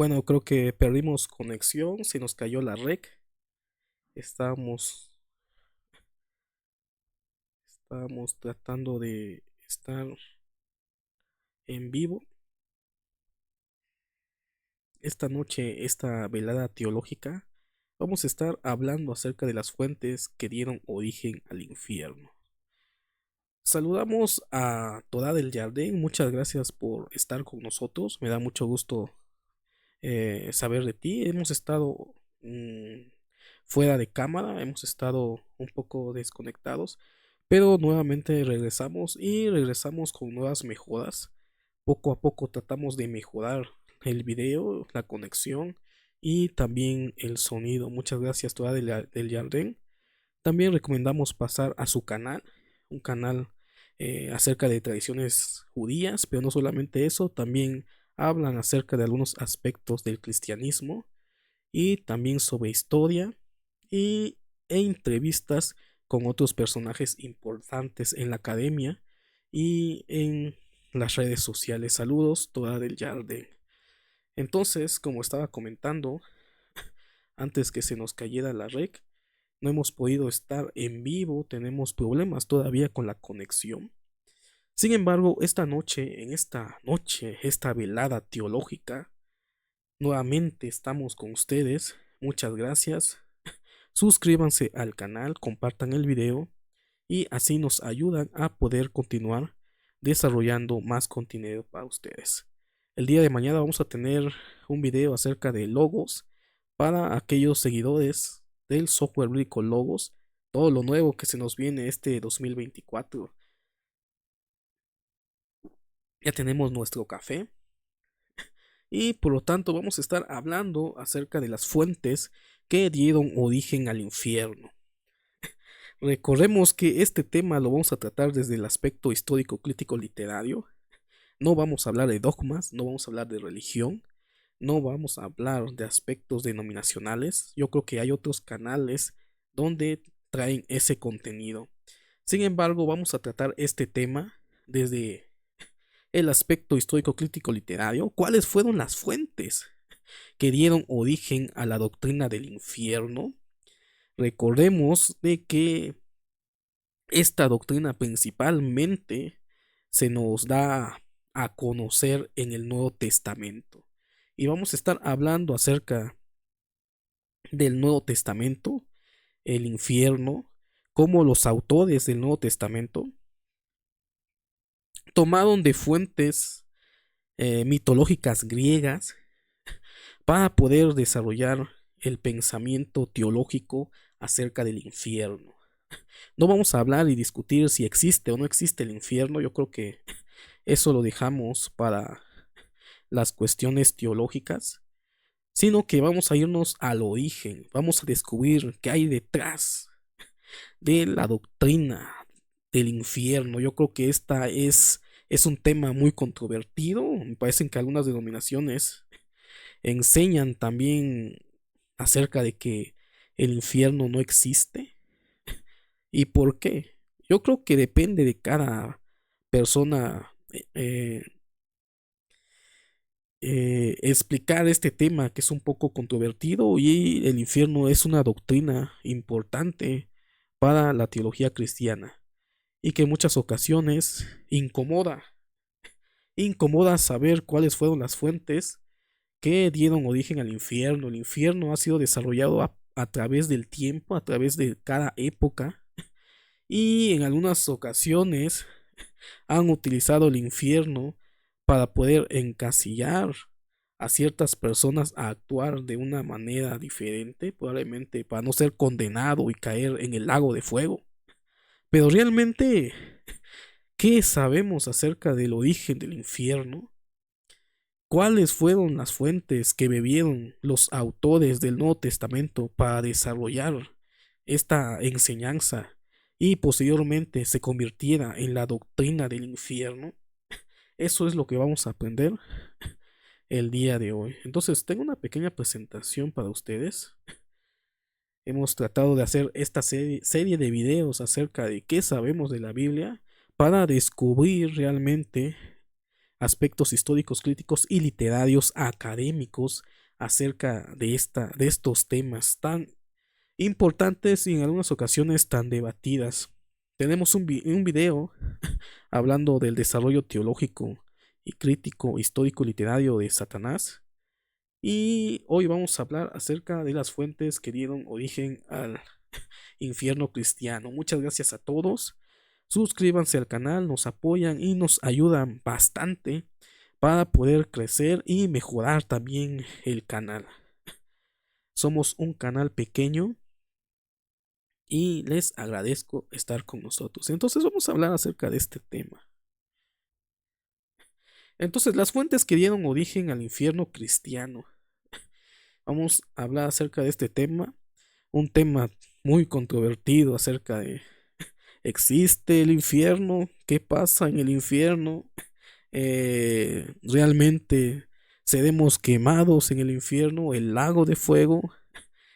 Bueno, creo que perdimos conexión, se nos cayó la red. Estábamos, estábamos tratando de estar en vivo. Esta noche, esta velada teológica, vamos a estar hablando acerca de las fuentes que dieron origen al infierno. Saludamos a Toda del Jardín, muchas gracias por estar con nosotros. Me da mucho gusto saber de ti. Hemos estado fuera de cámara, hemos estado un poco desconectados, pero nuevamente regresamos y regresamos con nuevas mejoras. Poco a poco tratamos de mejorar el video, la conexión y también el sonido. Muchas gracias Toda del Jardín. También recomendamos pasar a su canal, un canal acerca de tradiciones judías, pero no solamente eso, también hablan acerca de algunos aspectos del cristianismo y también sobre historia e entrevistas con otros personajes importantes en la academia y en las redes sociales. Saludos, Toda del Jardín. Entonces, como estaba comentando, antes que se nos cayera la red, no hemos podido estar en vivo, tenemos problemas todavía con la conexión. Sin embargo, esta velada teológica, nuevamente estamos con ustedes. Muchas gracias. Suscríbanse al canal, compartan el video y así nos ayudan a poder continuar desarrollando más contenido para ustedes. El día de mañana vamos a tener un video acerca de logos para aquellos seguidores del software bíblico Logos, todo lo nuevo que se nos viene este 2024. Ya tenemos nuestro café y por lo tanto vamos a estar hablando acerca de las fuentes que dieron origen al infierno. Recordemos que este tema lo vamos a tratar desde el aspecto histórico, crítico, literario. No vamos a hablar de dogmas, no vamos a hablar de religión, no vamos a hablar de aspectos denominacionales. Yo creo que hay otros canales donde traen ese contenido. Sin embargo, vamos a tratar este tema desde el aspecto histórico, crítico, literario. ¿Cuáles fueron las fuentes que dieron origen a la doctrina del infierno? Recordemos de que esta doctrina principalmente se nos da a conocer en el Nuevo Testamento. Y vamos a estar hablando acerca del Nuevo Testamento, el infierno, cómo los autores del Nuevo Testamento tomaron de fuentes mitológicas griegas para poder desarrollar el pensamiento teológico acerca del infierno. No vamos a hablar y discutir si existe o no existe el infierno. Yo creo que eso lo dejamos para las cuestiones teológicas, sino que vamos a irnos al origen, vamos a descubrir qué hay detrás de la doctrina del infierno. Yo creo que es un tema muy controvertido. Me parece que algunas denominaciones enseñan también acerca de que el infierno no existe. ¿Y por qué? Yo creo que depende de cada persona explicar este tema que es un poco controvertido, y el infierno es una doctrina importante para la teología cristiana y que en muchas ocasiones incomoda saber cuáles fueron las fuentes que dieron origen al infierno. El infierno ha sido desarrollado a través del tiempo, a través de cada época, y en algunas ocasiones han utilizado el infierno para poder encasillar a ciertas personas a actuar de una manera diferente, probablemente para no ser condenado y caer en el lago de fuego. Pero realmente, ¿qué sabemos acerca del origen del infierno? ¿Cuáles fueron las fuentes que bebieron los autores del Nuevo Testamento para desarrollar esta enseñanza y posteriormente se convirtiera en la doctrina del infierno? Eso es lo que vamos a aprender el día de hoy. Entonces, tengo una pequeña presentación para ustedes. Hemos tratado de hacer esta serie de videos acerca de qué sabemos de la Biblia para descubrir realmente aspectos históricos, críticos y literarios académicos acerca de estos temas tan importantes y en algunas ocasiones tan debatidas. Tenemos un video hablando del desarrollo teológico y crítico, histórico, literario de Satanás. Y hoy vamos a hablar acerca de las fuentes que dieron origen al infierno cristiano. Muchas gracias a todos. Suscríbanse al canal, nos apoyan y nos ayudan bastante para poder crecer y mejorar también el canal. Somos un canal pequeño y les agradezco estar con nosotros. Entonces vamos a hablar acerca de este tema. Entonces, las fuentes que dieron origen al infierno cristiano. Vamos a hablar acerca de este tema, un tema muy controvertido acerca de ¿existe el infierno? ¿Qué pasa en el infierno? ¿Realmente seremos quemados en el infierno? ¿El lago de fuego?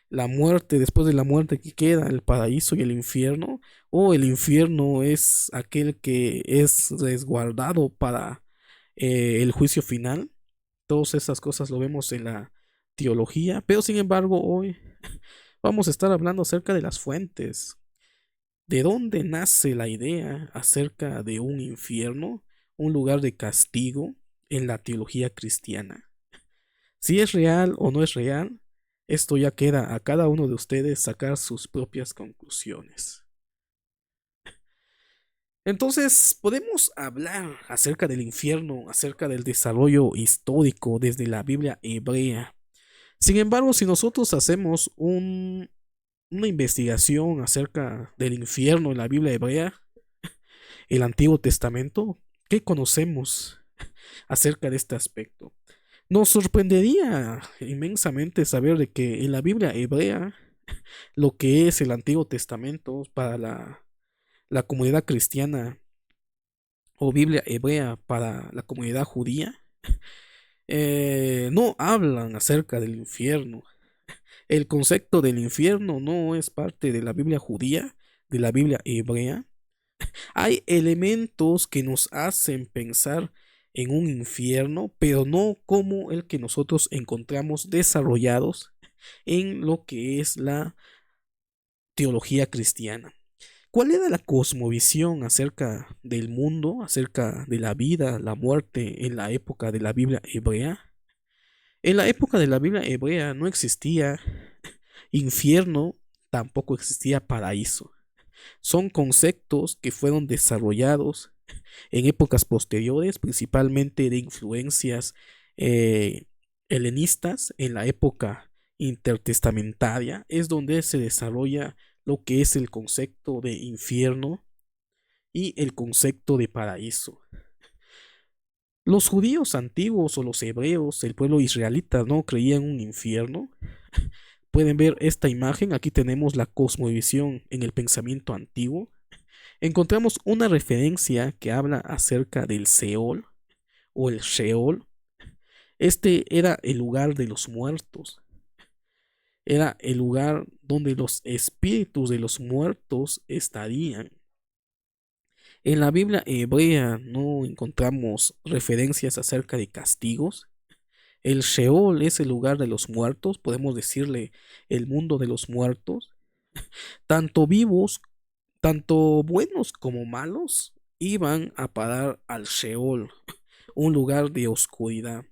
¿La muerte, después de la muerte que queda, el paraíso y el infierno? ¿O el infierno es aquel que es resguardado para el juicio final? Todas esas cosas lo vemos en la teología, pero sin embargo hoy vamos a estar hablando acerca de las fuentes. ¿De dónde nace la idea acerca de un infierno, un lugar de castigo en la teología cristiana? Si es real o no es real, esto ya queda a cada uno de ustedes sacar sus propias conclusiones. Entonces, podemos hablar acerca del infierno, acerca del desarrollo histórico desde la Biblia hebrea. Sin embargo, si nosotros hacemos una investigación acerca del infierno en la Biblia hebrea, el Antiguo Testamento, ¿qué conocemos acerca de este aspecto? Nos sorprendería inmensamente saber de que en la Biblia hebrea, lo que es el Antiguo Testamento para la comunidad cristiana o Biblia hebrea para la comunidad judía, no hablan acerca del infierno. El concepto del infierno no es parte de la Biblia judía, de la Biblia hebrea. Hay elementos que nos hacen pensar en un infierno, pero no como el que nosotros encontramos desarrollados en lo que es la teología cristiana. ¿Cuál era la cosmovisión acerca del mundo, acerca de la vida, la muerte en la época de la Biblia hebrea? En la época de la Biblia hebrea no existía infierno, tampoco existía paraíso. Son conceptos que fueron desarrollados en épocas posteriores, principalmente de influencias eh, helenistas. En la época intertestamentaria es donde se desarrolla lo que es el concepto de infierno y el concepto de paraíso. Los judíos antiguos o los hebreos, el pueblo israelita, no creían en un infierno. Pueden ver esta imagen, aquí tenemos la cosmovisión en el pensamiento antiguo. Encontramos una referencia que habla acerca del Seol o el Sheol. Este era el lugar de los muertos. Era el lugar donde los espíritus de los muertos estarían. En la Biblia hebrea no encontramos referencias acerca de castigos. El Sheol es el lugar de los muertos, podemos decirle el mundo de los muertos. Tanto vivos, tanto buenos como malos, iban a parar al Sheol, un lugar de oscuridad.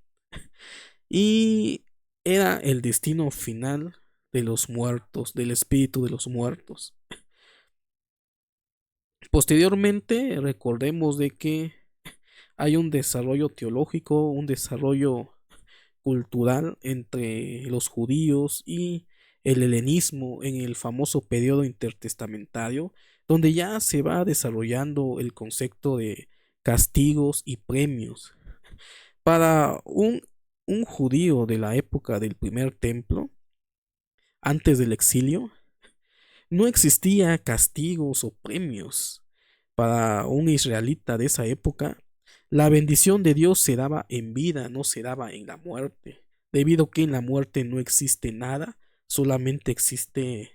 Y era el destino final de los muertos, del espíritu de los muertos. Posteriormente, recordemos de que hay un desarrollo teológico, un desarrollo cultural entre los judíos y el helenismo en el famoso periodo intertestamentario, donde ya se va desarrollando el concepto de castigos y premios. Para un judío de la época del primer templo, antes del exilio, no existía castigos o premios. Para un israelita de esa época, la bendición de Dios se daba en vida, no se daba en la muerte, debido a que en la muerte no existe nada, solamente existe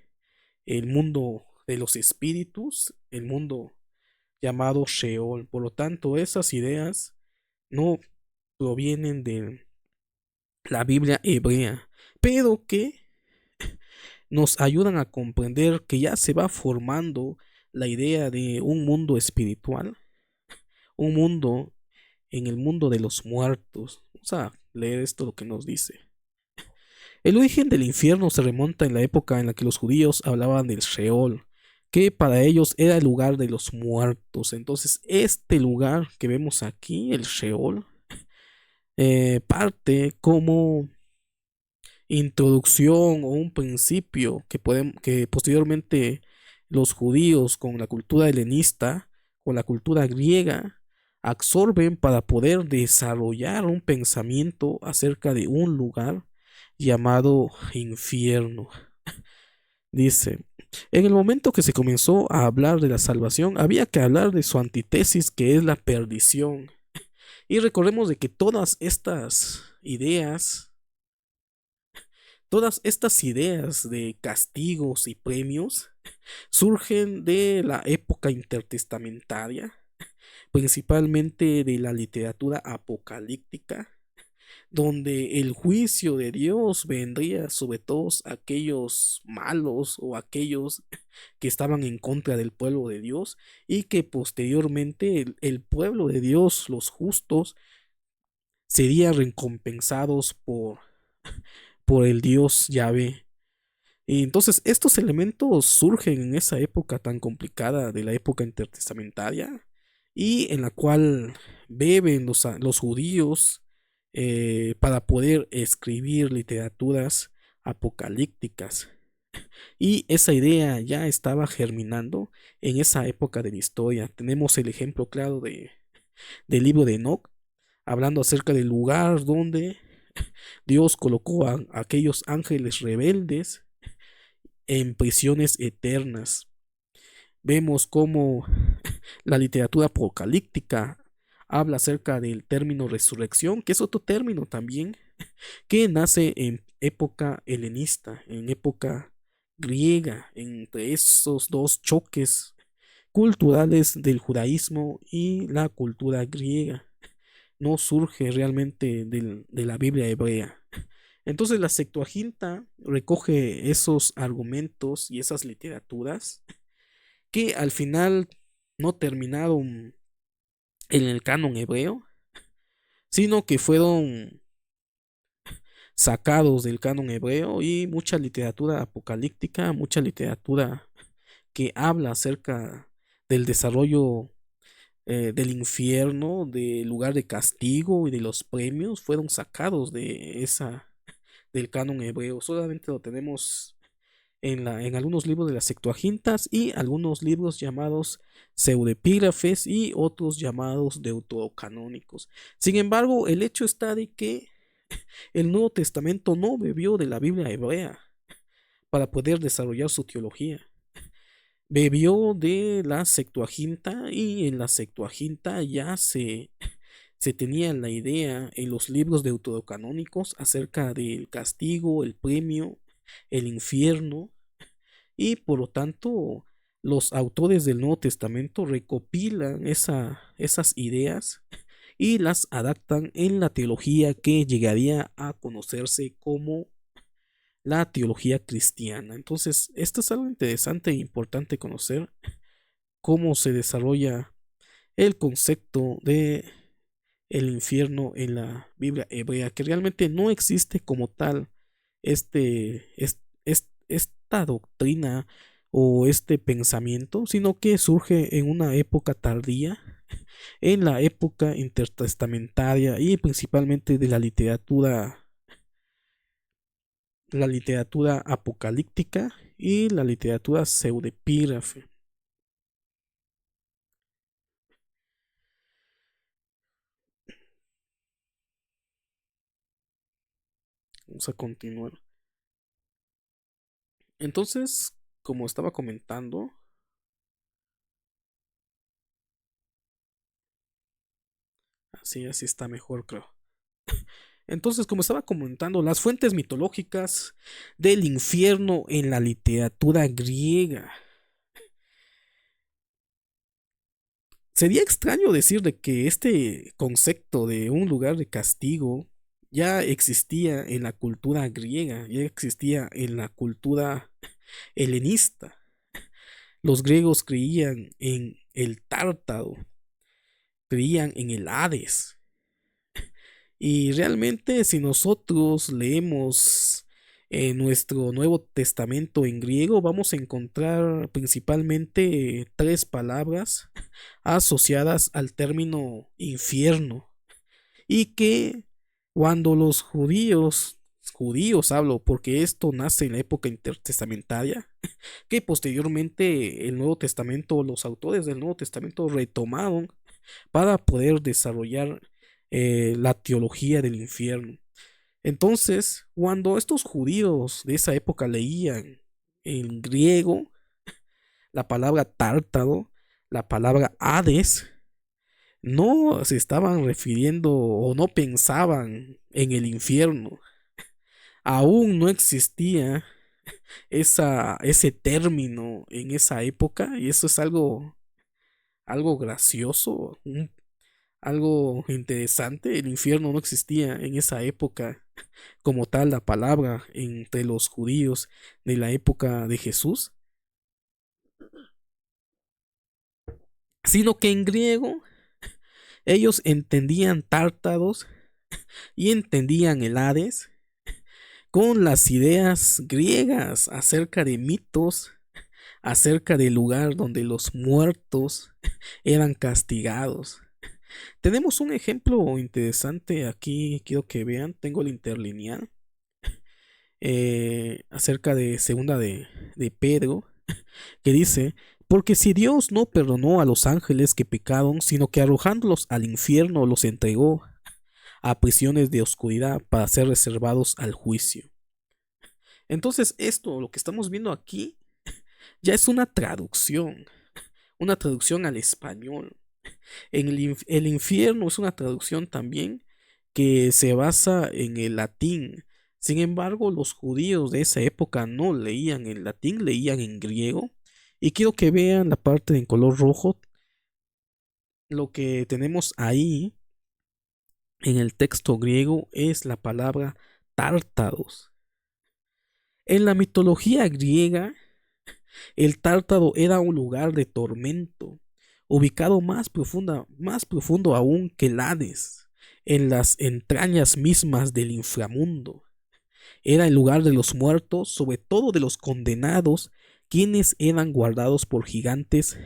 el mundo de los espíritus, el mundo llamado Sheol. Por lo tanto, esas ideas no provienen de la Biblia hebrea, pero que nos ayudan a comprender que ya se va formando la idea de un mundo espiritual, un mundo en el mundo de los muertos. Vamos a leer esto lo que nos dice. El origen del infierno se remonta en la época en la que los judíos hablaban del Sheol, que para ellos era el lugar de los muertos. Entonces, este lugar que vemos aquí, el Sheol, parte como introducción o un principio que posteriormente los judíos con la cultura helenista, con la cultura griega, absorben para poder desarrollar un pensamiento acerca de un lugar llamado infierno. Dice, en el momento que se comenzó a hablar de la salvación, había que hablar de su antítesis, que es la perdición. Y recordemos de que todas estas ideas de castigos y premios surgen de la época intertestamentaria, principalmente de la literatura apocalíptica, donde el juicio de Dios vendría sobre todos aquellos malos o aquellos que estaban en contra del pueblo de Dios, y que posteriormente el pueblo de Dios, los justos, serían recompensados por el Dios Yahvé. Y entonces estos elementos surgen en esa época tan complicada de la época intertestamentaria, y en la cual beben los judíos para poder escribir literaturas apocalípticas. Y esa idea ya estaba germinando en esa época de la historia. Tenemos el ejemplo claro del libro de Enoch, hablando acerca del lugar donde Dios colocó a aquellos ángeles rebeldes en prisiones eternas. Vemos cómo la literatura apocalíptica habla acerca del término resurrección, que es otro término también que nace en época helenista, en época griega, entre esos dos choques culturales del judaísmo y la cultura griega. No surge realmente de la Biblia hebrea. Entonces la Septuaginta recoge esos argumentos y esas literaturas que al final no terminaron en el canon hebreo, sino que fueron sacados del canon hebreo, y mucha literatura apocalíptica, mucha literatura que habla acerca del desarrollo del infierno, del lugar de castigo y de los premios, fueron sacados del canon hebreo. Solamente lo tenemos en algunos libros de las Septuagintas y algunos libros llamados pseudepígrafes y otros llamados deuterocanónicos. Sin embargo, el hecho está de que el Nuevo Testamento no bebió de la Biblia hebrea para poder desarrollar su teología. Bebió de la Septuaginta, y en la Septuaginta ya se tenía la idea en los libros deuterocanónicos acerca del castigo, el premio, el infierno, y por lo tanto los autores del Nuevo Testamento recopilan esas ideas y las adaptan en la teología que llegaría a conocerse como la teología cristiana. Entonces, esto es algo interesante e importante conocer, cómo se desarrolla el concepto de el infierno en la Biblia hebrea, que realmente no existe como tal esta doctrina o este pensamiento, sino que surge en una época tardía, en la época intertestamentaria, y principalmente de la literatura apocalíptica y la literatura pseudepígrafe. Vamos a continuar. Entonces, como estaba comentando, así está mejor, creo. Entonces, como estaba comentando, las fuentes mitológicas del infierno en la literatura griega Sería extraño decir de que este concepto de un lugar de castigo ya existía en la cultura griega, ya existía en la cultura helenista. Los griegos creían en el Tártaro, creían en el Hades. Y realmente si nosotros leemos nuestro Nuevo Testamento en griego, vamos a encontrar principalmente tres palabras asociadas al término infierno. Y que cuando los judíos hablo, porque esto nace en la época intertestamentaria, que posteriormente el Nuevo Testamento, los autores del Nuevo Testamento retomaron para poder desarrollar la teología del infierno. Entonces, cuando estos judíos de esa época leían en griego la palabra tártaro, la palabra Hades, no se estaban refiriendo o no pensaban en el infierno. Aún no existía ese término en esa época y eso es algo gracioso, algo interesante. El infierno no existía en esa época como tal la palabra entre los judíos de la época de Jesús, sino que en griego ellos entendían tártaros y entendían el Hades con las ideas griegas acerca de mitos, acerca del lugar donde los muertos eran castigados. Tenemos un ejemplo interesante aquí, quiero que vean, tengo el interlineal acerca de segunda de Pedro, que dice, porque si Dios no perdonó a los ángeles que pecaron, sino que arrojándolos al infierno los entregó a prisiones de oscuridad para ser reservados al juicio. Entonces esto, lo que estamos viendo aquí, ya es una traducción al español. El infierno es una traducción también que se basa en el latín. Sin embargo, los judíos de esa época no leían en latín, leían en griego. Y quiero que vean la parte en color rojo. Lo que tenemos ahí en el texto griego es la palabra tártaros. En la mitología griega, el Tártaro era un lugar de tormento, ubicado más profundo aún que el Hades, en las entrañas mismas del inframundo. Era el lugar de los muertos, sobre todo de los condenados, quienes eran guardados por gigantes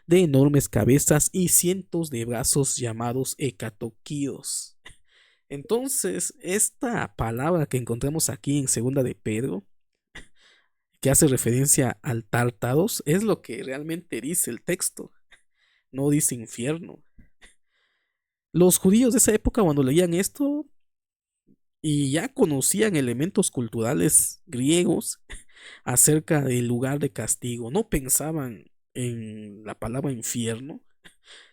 de enormes cabezas y cientos de brazos llamados hecatoquíos. Entonces, esta palabra que encontramos aquí en segunda de Pedro, que hace referencia al Tártaros, es lo que realmente dice el texto, no dice infierno. Los judíos de esa época, cuando leían esto y ya conocían elementos culturales griegos acerca del lugar de castigo, no pensaban en la palabra infierno,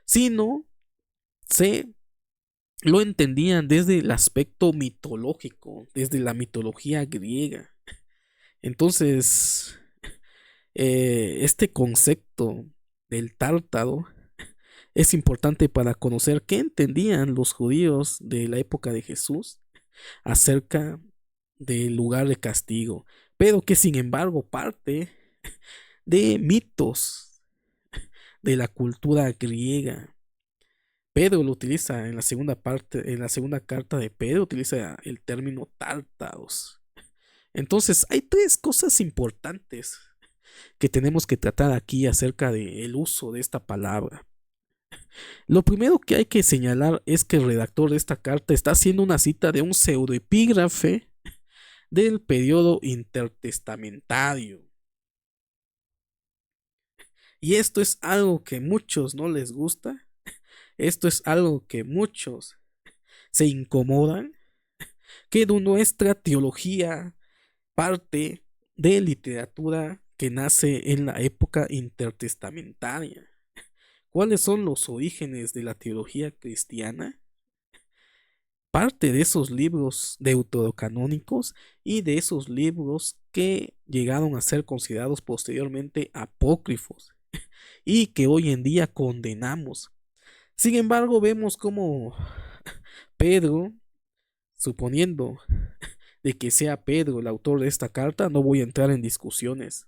sino se lo entendían desde el aspecto mitológico, desde la mitología griega. Entonces, este concepto del tártaro es importante para conocer qué entendían los judíos de la época de Jesús acerca del lugar de castigo, pero que sin embargo parte de mitos de la cultura griega. Pedro lo utiliza en la segunda parte, en la segunda carta de Pedro utiliza el término tártaros. Entonces, hay tres cosas importantes que tenemos que tratar aquí acerca del uso de esta palabra. Lo primero que hay que señalar es que el redactor de esta carta está haciendo una cita de un pseudoepígrafe del periodo intertestamentario. Y esto es algo que muchos no les gusta. Esto es algo que muchos se incomodan. Que de nuestra teología parte de literatura que nace en la época intertestamentaria. ¿Cuáles son los orígenes de la teología cristiana? Parte de esos libros deuterocanónicos y de esos libros que llegaron a ser considerados posteriormente apócrifos. y que hoy en día condenamos. Sin embargo, vemos como Pedro, suponiendo de que sea Pedro el autor de esta carta, no voy a entrar en discusiones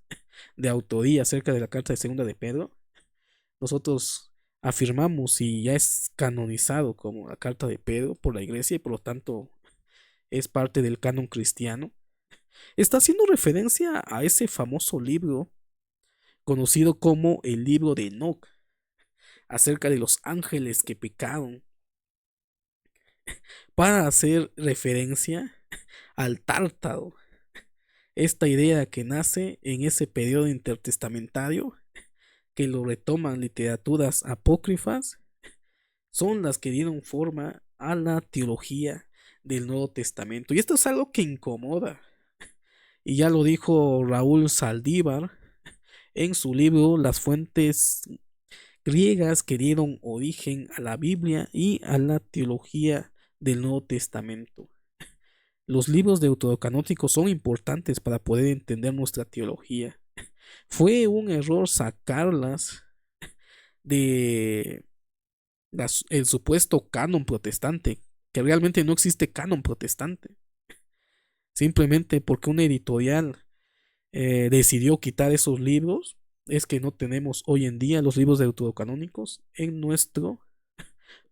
de autoría acerca de la carta de segunda de Pedro. Nosotros afirmamos y ya es canonizado como la carta de Pedro por la iglesia y por lo tanto es parte del canon cristiano. Está haciendo referencia a ese famoso libro conocido como el libro de Enoch, acerca de los ángeles que pecaron, para hacer referencia al Tártaro, esta idea que nace en ese periodo intertestamentario, que lo retoman literaturas apócrifas, son las que dieron forma a la teología del Nuevo Testamento. Y esto es algo que incomoda. Y ya lo dijo Raúl Saldívar en su libro Las fuentes griegas que dieron origen a la Biblia y a la teología del Nuevo Testamento. Los libros deuterocanónicos son importantes para poder entender nuestra teología. Fue un error sacarlas de el supuesto canon protestante, que realmente no existe canon protestante. Simplemente porque una editorial decidió quitar esos libros, es que no tenemos hoy en día los libros deuterocanónicos en nuestro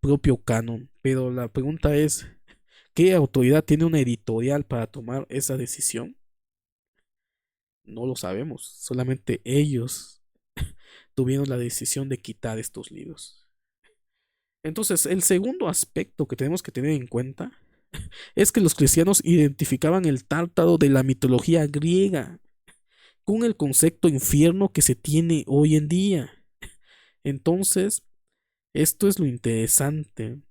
propio canon. Pero la pregunta es, ¿qué autoridad tiene una editorial para tomar esa decisión? No lo sabemos, solamente ellos tuvieron la decisión de quitar estos libros. Entonces, el segundo aspecto que tenemos que tener en cuenta es que los cristianos identificaban el Tártaro de la mitología griega con el concepto infierno que se tiene hoy en día. Entonces, esto es lo interesante,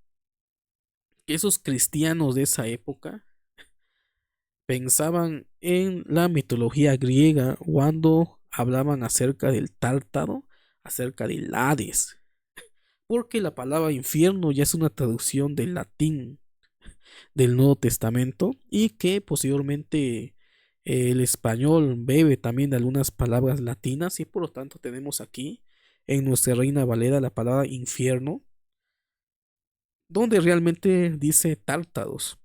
que esos cristianos de esa época pensaban en la mitología griega cuando hablaban acerca del Tártaro, acerca del Hades, porque la palabra infierno ya es una traducción del latín del Nuevo Testamento y que posteriormente el español bebe también de algunas palabras latinas y por lo tanto tenemos aquí en nuestra Reina Valera la palabra infierno, donde realmente dice Tártaros,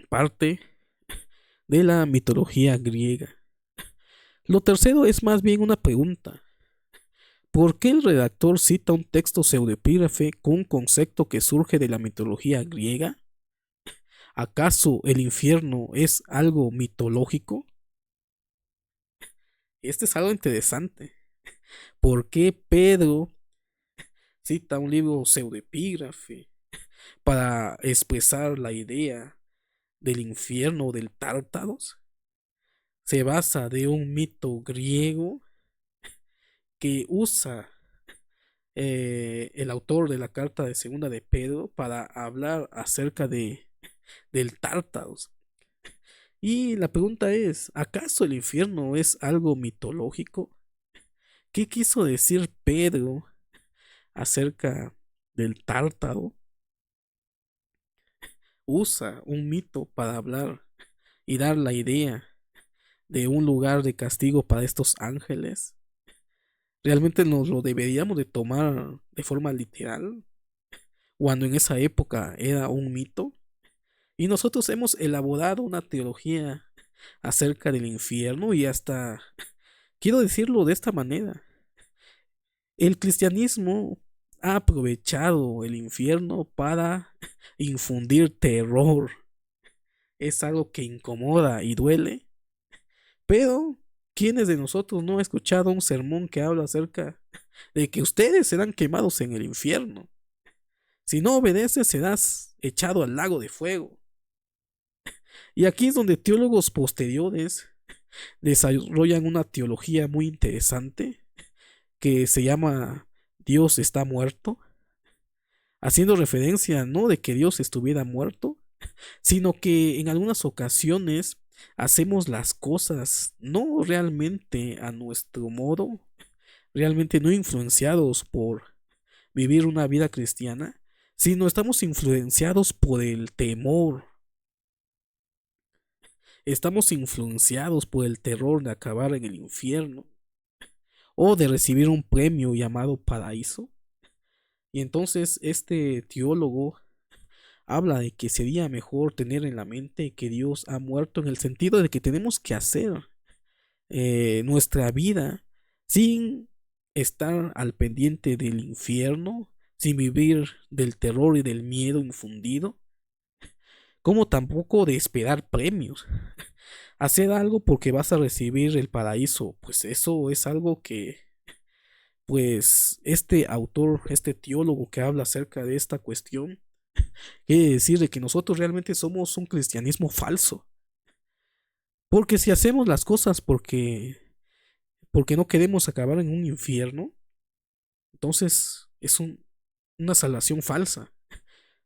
parte de la mitología griega. Lo tercero es más bien una pregunta. ¿Por qué el redactor cita un texto pseudoepígrafe con un concepto que surge de la mitología griega? ¿Acaso el infierno es algo mitológico? Este es algo interesante. ¿Por qué Pedro cita un libro pseudoepígrafe para expresar la idea del infierno o del Tártaros? Se basa de un mito griego que usa el autor de la carta de segunda de Pedro para hablar acerca del Tártaros. Y la pregunta es, ¿acaso el infierno es algo mitológico? ¿Qué quiso decir Pedro acerca del Tártaro? Usa un mito para hablar y dar la idea de un lugar de castigo para estos ángeles. ¿Realmente nos lo deberíamos de tomar de forma literal cuando en esa época era un mito? Y nosotros hemos elaborado una teología acerca del infierno y hasta, quiero decirlo de esta manera, el cristianismo ha aprovechado el infierno para infundir terror. Es algo que incomoda y duele, pero ¿quiénes de nosotros no ha escuchado un sermón que habla acerca de que ustedes serán quemados en el infierno? Si no obedeces, serás echado al lago de fuego. Y aquí es donde teólogos posteriores desarrollan una teología muy interesante que se llama Dios está muerto, haciendo referencia no de que Dios estuviera muerto, sino que en algunas ocasiones hacemos las cosas no realmente a nuestro modo, realmente no influenciados por vivir una vida cristiana, sino estamos influenciados por el temor, estamos influenciados por el terror de acabar en el infierno, o de recibir un premio llamado paraíso. Y entonces este teólogo habla de que sería mejor tener en la mente que Dios ha muerto, en el sentido de que tenemos que hacer nuestra vida sin estar al pendiente del infierno, sin vivir del terror y del miedo infundido, como tampoco de esperar premios. Hacer algo porque vas a recibir el paraíso, pues eso es algo que, pues este autor, este teólogo que habla acerca de esta cuestión, quiere decir de que nosotros realmente somos un cristianismo falso. Porque si hacemos las cosas porque no queremos acabar en un infierno, entonces es una salvación falsa.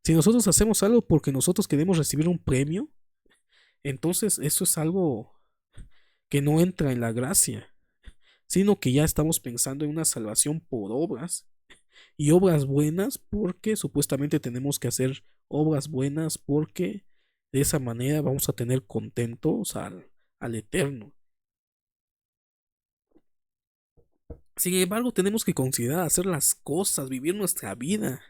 Si nosotros hacemos algo porque nosotros queremos recibir un premio, entonces eso es algo que no entra en la gracia, sino que ya estamos pensando en una salvación por obras y obras buenas porque supuestamente tenemos que hacer obras buenas porque de esa manera vamos a tener contentos al Eterno. Sin embargo, tenemos que considerar hacer las cosas, vivir nuestra vida,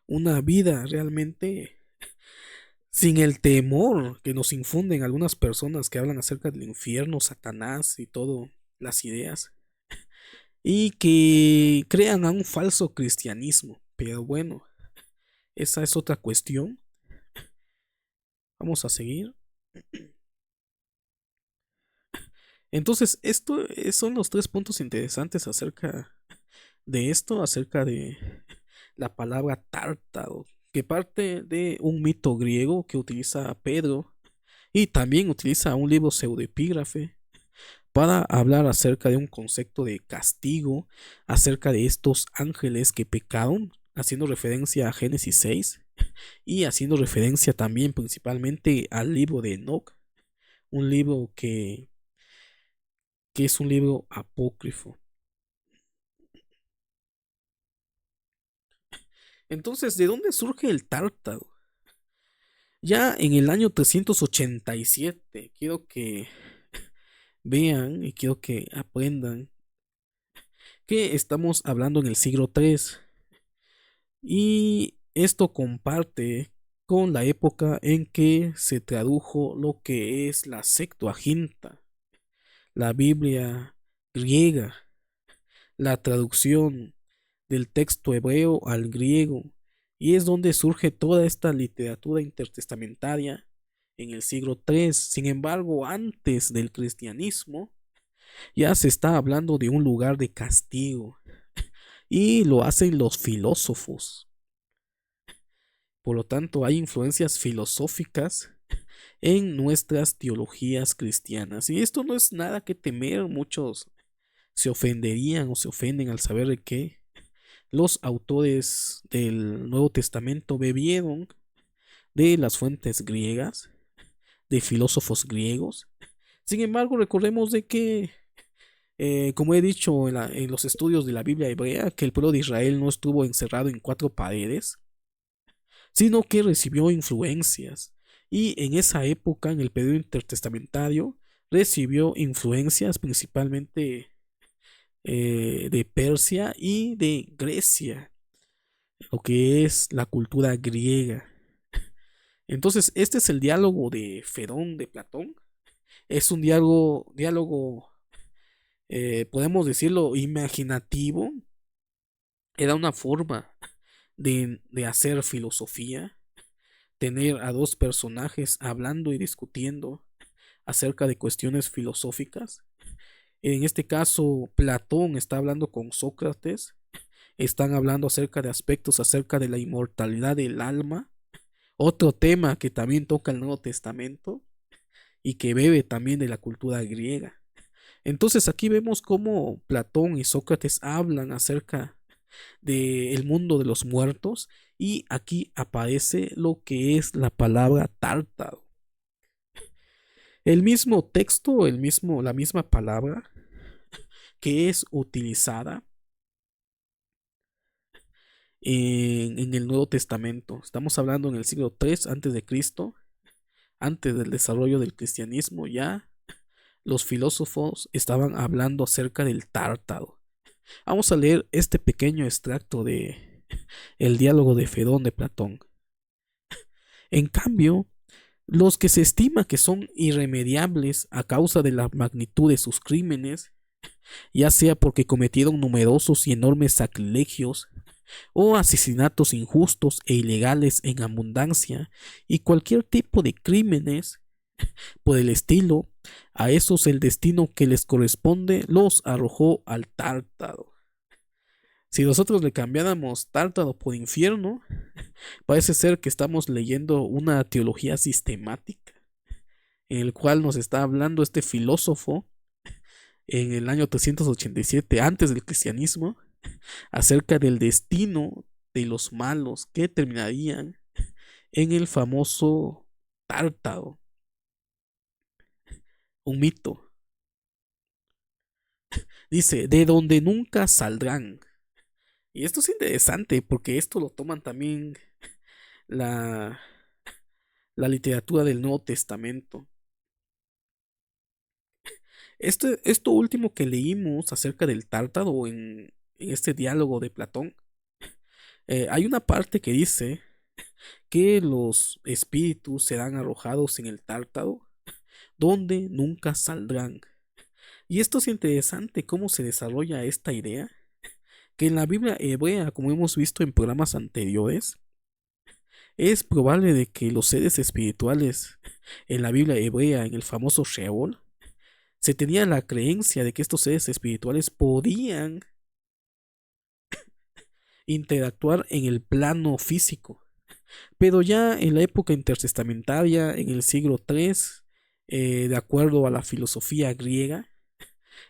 una vida realmente sin el temor que nos infunden algunas personas que hablan acerca del infierno, Satanás y todo, las ideas, y que crean a un falso cristianismo. Pero bueno, esa es otra cuestión. Vamos a seguir. Entonces, esto son los tres puntos interesantes acerca de esto, acerca de la palabra tártaro, que parte de un mito griego que utiliza Pedro y también utiliza un libro pseudoepígrafe para hablar acerca de un concepto de castigo, acerca de estos ángeles que pecaron, haciendo referencia a Génesis 6 y haciendo referencia también principalmente al libro de Enoch, un libro que es un libro apócrifo. Entonces, ¿de dónde surge el tártaro? Ya en el año 387, quiero que vean y quiero que aprendan que estamos hablando en el siglo III y esto comparte con la época en que se tradujo lo que es la Septuaginta, la Biblia griega, la traducción del texto hebreo al griego, y es donde surge toda esta literatura intertestamentaria en el siglo III. Sin embargo, antes del cristianismo, ya se está hablando de un lugar de castigo, y lo hacen los filósofos. Por lo tanto, hay influencias filosóficas en nuestras teologías cristianas, y esto no es nada que temer. Muchos se ofenderían o se ofenden al saber de que los autores del Nuevo Testamento bebieron de las fuentes griegas, de filósofos griegos. Sin embargo, recordemos de que, como he dicho en los estudios de la Biblia hebrea, que el pueblo de Israel no estuvo encerrado en cuatro paredes, sino que recibió influencias. Y en esa época, en el periodo intertestamentario, recibió influencias principalmente de Persia y de Grecia, lo que es la cultura griega. Entonces, este es el diálogo de Fedón de Platón. Es un diálogo, podemos decirlo, imaginativo. Era una forma de hacer filosofía, tener a dos personajes hablando y discutiendo acerca de cuestiones filosóficas. En este caso, Platón está hablando con Sócrates, están hablando acerca de aspectos acerca de la inmortalidad del alma, otro tema que también toca el Nuevo Testamento y que bebe también de la cultura griega. Entonces aquí vemos cómo Platón y Sócrates hablan acerca del mundo de los muertos, y aquí aparece lo que es la palabra tártaro. El mismo texto, la misma palabra que es utilizada en el Nuevo Testamento. Estamos hablando en el siglo III antes de Cristo, antes del desarrollo del cristianismo. Ya los filósofos estaban hablando acerca del tártaro. Vamos a leer este pequeño extracto de el diálogo de Fedón de Platón. En cambio, los que se estima que son irremediables a causa de la magnitud de sus crímenes, ya sea porque cometieron numerosos y enormes sacrilegios, o asesinatos injustos e ilegales en abundancia, y cualquier tipo de crímenes por el estilo, a esos el destino que les corresponde los arrojó al Tártaro. Si nosotros le cambiáramos Tártaro por infierno, parece ser que estamos leyendo una teología sistemática, en el cual nos está hablando este filósofo en el año 387 antes del cristianismo acerca del destino de los malos que terminarían en el famoso Tártaro, un mito. Dice, de donde nunca saldrán. Y esto es interesante porque esto lo toman también la, la literatura del Nuevo Testamento. Esto último que leímos acerca del Tártaro en este diálogo de Platón, hay una parte que dice que los espíritus serán arrojados en el Tártaro, donde nunca saldrán. Y esto es interesante cómo se desarrolla esta idea, que en la Biblia hebrea, como hemos visto en programas anteriores, es probable de que los seres espirituales en la Biblia hebrea, en el famoso Sheol, se tenía la creencia de que estos seres espirituales podían interactuar en el plano físico. Pero ya en la época intertestamentaria, en el siglo III, de acuerdo a la filosofía griega,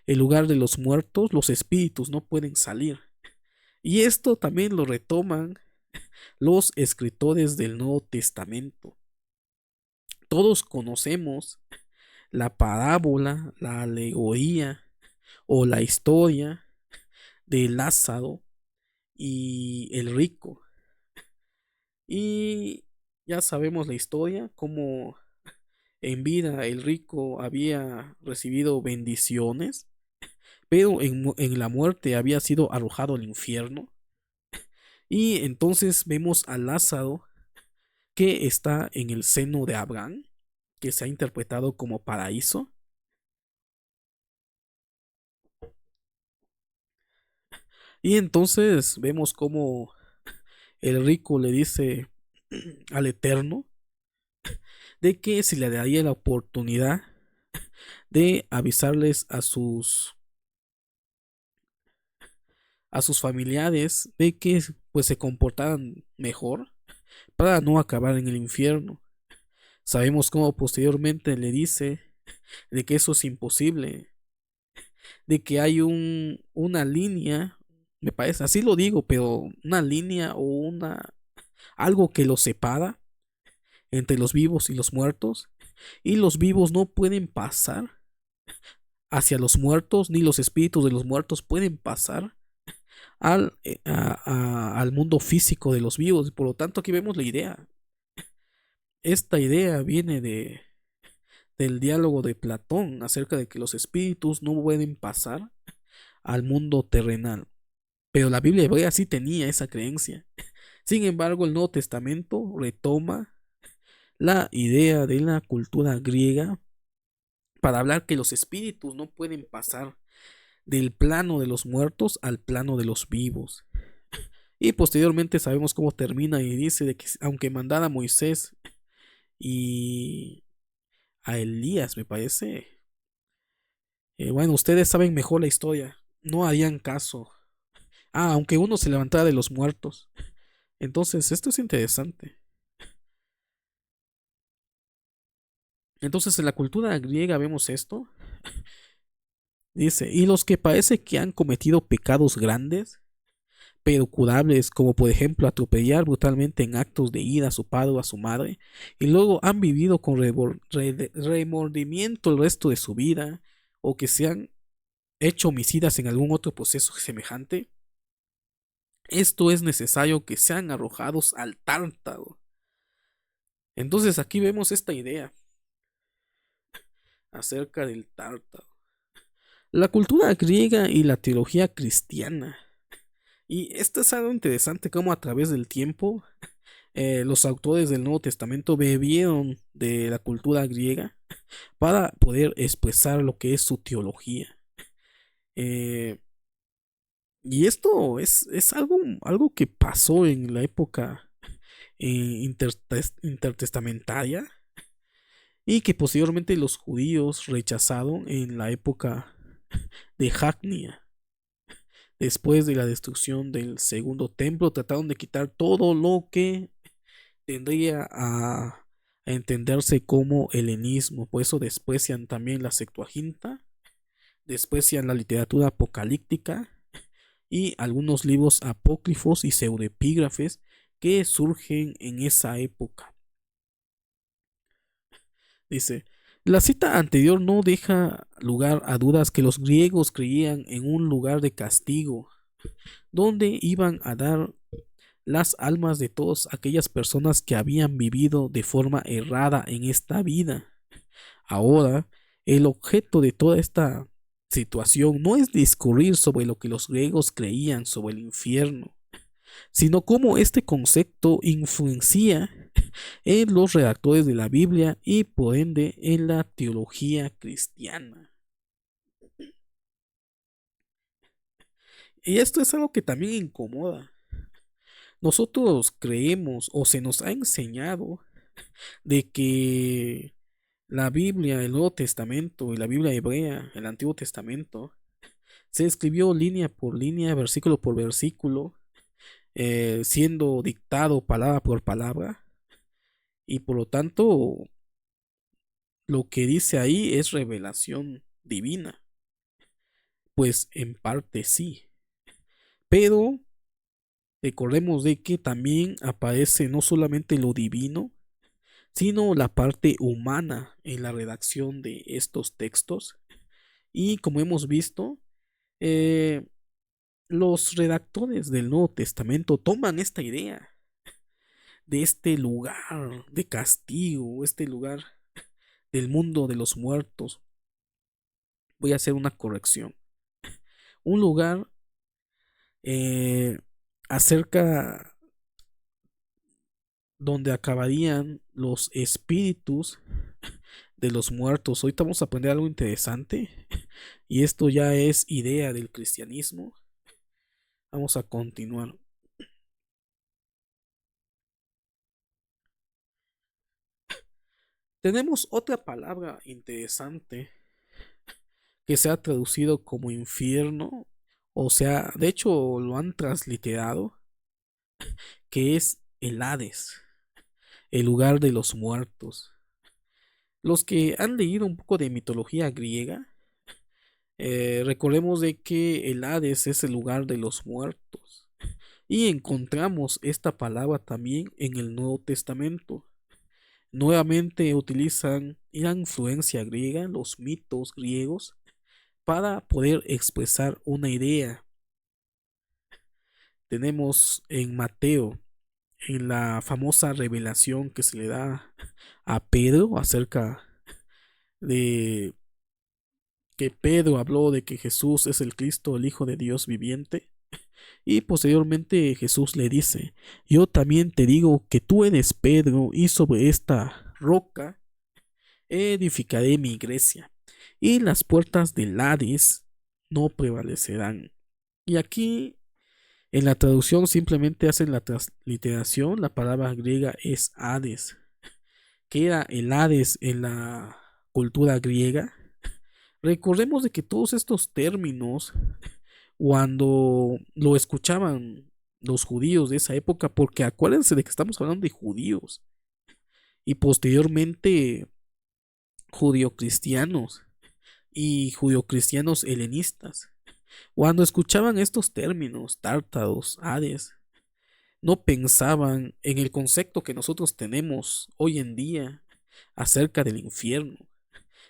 el lugar de los muertos, los espíritus no pueden salir. Y esto también lo retoman los escritores del Nuevo Testamento. Todos conocemos la parábola, la alegoría o la historia de Lázaro y el rico. Y ya sabemos la historia, cómo en vida el rico había recibido bendiciones, pero en la muerte había sido arrojado al infierno. Y entonces vemos a Lázaro que está en el seno de Abraham, que se ha interpretado como paraíso. Y entonces vemos cómo el rico le dice al Eterno de que se le daría la oportunidad de avisarles a sus familiares de que pues se comportaran mejor para no acabar en el infierno. Sabemos cómo posteriormente le dice de que eso es imposible, de que hay una línea, me parece, así lo digo, pero una línea o algo que los separa entre los vivos y los muertos, y los vivos no pueden pasar hacia los muertos, ni los espíritus de los muertos pueden pasar al mundo físico de los vivos. Por lo tanto, aquí vemos la idea. Esta idea viene del diálogo de Platón acerca de que los espíritus no pueden pasar al mundo terrenal. Pero la Biblia hebrea sí tenía esa creencia. Sin embargo, el Nuevo Testamento retoma la idea de la cultura griega para hablar que los espíritus no pueden pasar del plano de los muertos al plano de los vivos. Y posteriormente sabemos cómo termina y dice de que aunque mandara a Moisés y a Elías, me parece, bueno, ustedes saben mejor la historia, no harían caso. Aunque uno se levantara de los muertos. Entonces, esto es interesante. Entonces, en la cultura griega vemos esto. Dice, y los que parece que han cometido pecados grandes, pero curables, como por ejemplo atropellar brutalmente en actos de ira a su padre o a su madre, y luego han vivido con remordimiento el resto de su vida, o que se han hecho homicidas en algún otro proceso semejante, esto es necesario que sean arrojados al Tártaro. Entonces aquí vemos esta idea acerca del Tártaro. la cultura griega y la teología cristiana. Y esto es algo interesante como a través del tiempo los autores del Nuevo Testamento bebieron de la cultura griega para poder expresar lo que es su teología. Eh, y esto es algo que pasó en la época intertestamentaria y que posteriormente los judíos rechazaron en la época de Jacnia. Después de la destrucción del segundo templo, trataron de quitar todo lo que tendría a entenderse como helenismo. Por eso desprecian también la Septuaginta, desprecian la literatura apocalíptica y algunos libros apócrifos y pseudoepígrafes que surgen en esa época. Dice, la cita anterior no deja lugar a dudas que los griegos creían en un lugar de castigo, donde iban a dar las almas de todas aquellas personas que habían vivido de forma errada en esta vida. Ahora, el objeto de toda esta situación no es discurrir sobre lo que los griegos creían sobre el infierno, sino cómo este concepto influencia en los redactores de la Biblia y por ende en la teología cristiana. Y esto es algo que también incomoda. Nosotros creemos o se nos ha enseñado de que la Biblia, el Nuevo Testamento y la Biblia hebrea, el Antiguo Testamento, se escribió línea por línea, versículo por versículo, siendo dictado palabra por palabra, y por lo tanto lo que dice ahí es revelación divina. Pues en parte sí, pero recordemos de que también aparece no solamente lo divino, sino la parte humana en la redacción de estos textos. Y como hemos visto, eh, los redactores del Nuevo Testamento toman esta idea de este lugar de castigo, este lugar del mundo de los muertos. Voy a hacer una corrección. Un lugar eh, acerca donde acabarían los espíritus de los muertos. Ahorita vamos a aprender algo interesante y esto ya es idea del cristianismo. Vamos a continuar. Tenemos otra palabra interesante que se ha traducido como infierno, o sea, de hecho lo han transliterado, que es el Hades, el lugar de los muertos. Los que han leído un poco de mitología griega, recordemos de que el Hades es el lugar de los muertos. Y encontramos esta palabra también en el Nuevo Testamento. Nuevamente utilizan la influencia griega, los mitos griegos, para poder expresar una idea. Tenemos en Mateo, en la famosa revelación que se le da a Pedro acerca de que Pedro habló de que Jesús es el Cristo, el Hijo de Dios viviente. Y posteriormente Jesús le dice, yo también te digo que tú eres Pedro y sobre esta roca edificaré mi iglesia y las puertas del Hades no prevalecerán. Y aquí en la traducción simplemente hacen la transliteración, la palabra griega es Hades. ¿Qué era el Hades en la cultura griega? Recordemos de que todos estos términos, cuando lo escuchaban los judíos de esa época, porque acuérdense de que estamos hablando de judíos y posteriormente judio-cristianos y judio-cristianos helenistas, cuando escuchaban estos términos, tártaros, Hades, no pensaban en el concepto que nosotros tenemos hoy en día acerca del infierno,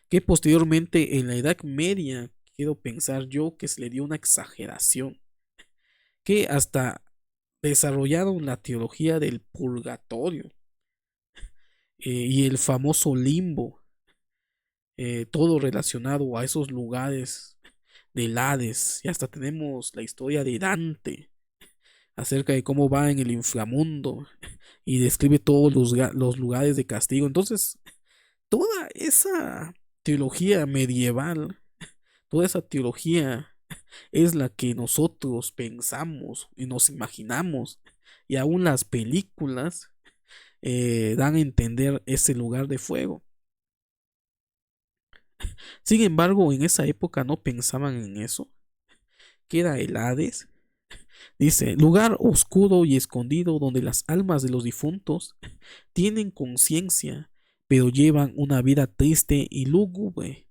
que posteriormente en la Edad Media, quiero pensar yo que se le dio una exageración, que hasta desarrollaron la teología del purgatorio y el famoso limbo, todo relacionado a esos lugares del Hades, y hasta tenemos la historia de Dante acerca de cómo va en el inframundo y describe todos los lugares de castigo. Entonces, toda esa teología medieval, toda esa teología es la que nosotros pensamos y nos imaginamos, y aún las películas dan a entender ese lugar de fuego. Sin embargo, en esa época no pensaban en eso, que era el Hades. Dice, lugar oscuro y escondido donde las almas de los difuntos tienen conciencia, pero llevan una vida triste y lúgubre.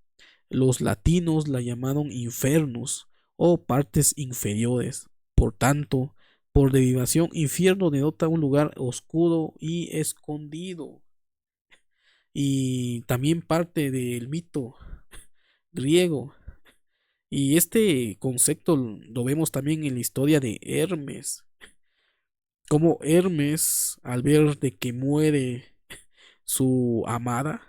Los latinos la llamaron infernus o partes inferiores. Por tanto, por derivación, infierno denota un lugar oscuro y escondido. Y también parte del mito griego. Y este concepto lo vemos también en la historia de Hermes. Como Hermes, al ver de que muere su amada,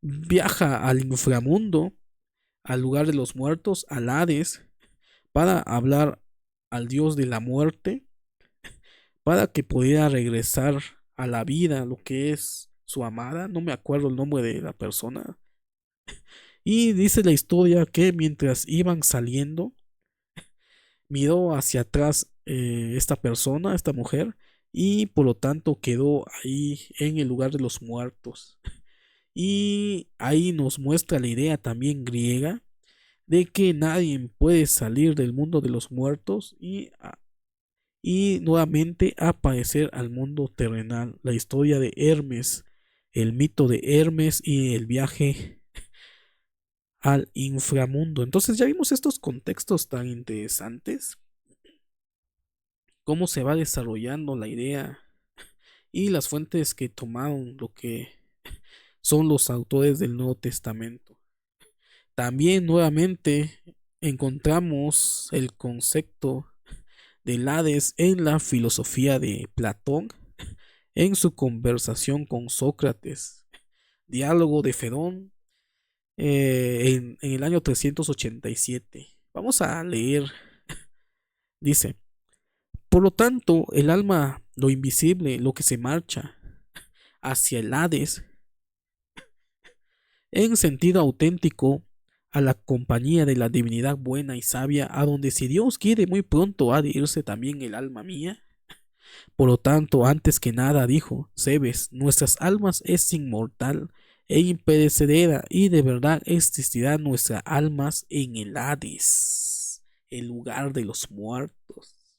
viaja al inframundo, al lugar de los muertos, al Hades, para hablar al dios de la muerte, para que pudiera regresar a la vida, lo que es su amada. No me acuerdo el nombre de la persona. Y dice la historia que mientras iban saliendo, miró hacia atrás esta persona, esta mujer, y por lo tanto quedó ahí en el lugar de los muertos. Y ahí nos muestra la idea también griega de que nadie puede salir del mundo de los muertos y nuevamente aparecer al mundo terrenal. La historia de Hermes, el mito de Hermes y el viaje al inframundo. Entonces ya vimos estos contextos tan interesantes, cómo se va desarrollando la idea y las fuentes que tomaron lo que son los autores del Nuevo Testamento. También nuevamente encontramos el concepto del Hades en la filosofía de Platón, en su conversación con Sócrates, diálogo de Fedón, en el año 387. Vamos a leer. Dice, por lo tanto, el alma, lo invisible, lo que se marcha hacia el Hades, en sentido auténtico, a la compañía de la divinidad buena y sabia, a donde si Dios quiere muy pronto ha de irse también el alma mía. Por lo tanto, antes que nada dijo, Cebes, nuestras almas es inmortal e imperecedera, y de verdad existirán nuestras almas en el Hades, el lugar de los muertos.